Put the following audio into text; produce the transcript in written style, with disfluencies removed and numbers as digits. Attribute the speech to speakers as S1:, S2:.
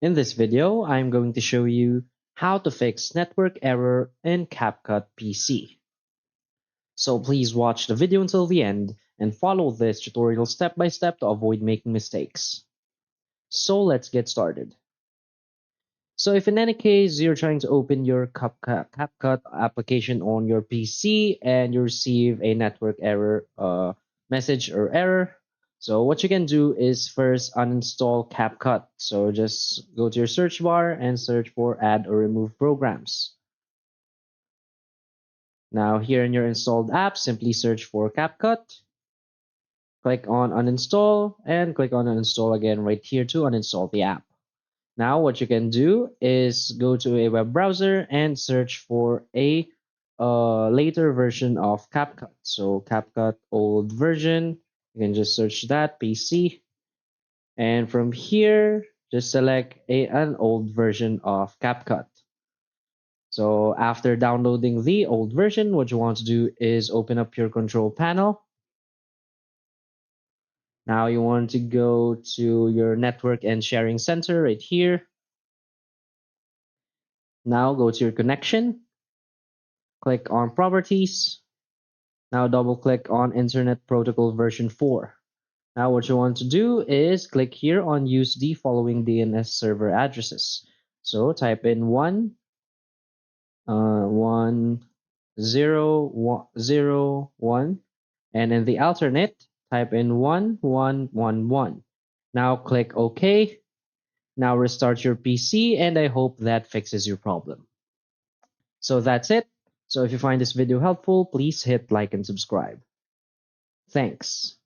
S1: In this video, I'm going to show you how to fix network error in Capcut PC. So please watch the video until the end and follow this tutorial step by step to avoid making mistakes. So let's get started. So if in any case you're trying to open your CapCut application on your PC and you receive a network error message or error, so what you can do is first uninstall CapCut. So just go to your search bar and search for add or remove programs. Now here in your installed app, simply search for CapCut, click on uninstall, and click on uninstall again right here to uninstall the app. Now, what you can do is go to a web browser and search for a later version of CapCut. So, CapCut old version, you can just search that PC, and from here, just select an old version of CapCut. So, after downloading the old version, what you want to do is open up your control panel. Now, you want to go to your network and sharing center right here. Now, go to your connection. Click on Properties. Now double click on Internet Protocol version 4. Now what you want to do is click here on use the following DNS server addresses. So type in 1, 1, 0, 1, and in the alternate, type in 1, 1, 1, 1. Now click OK. Now restart your PC and I hope that fixes your problem. So that's it. So if you find this video helpful, please hit like and subscribe. Thanks.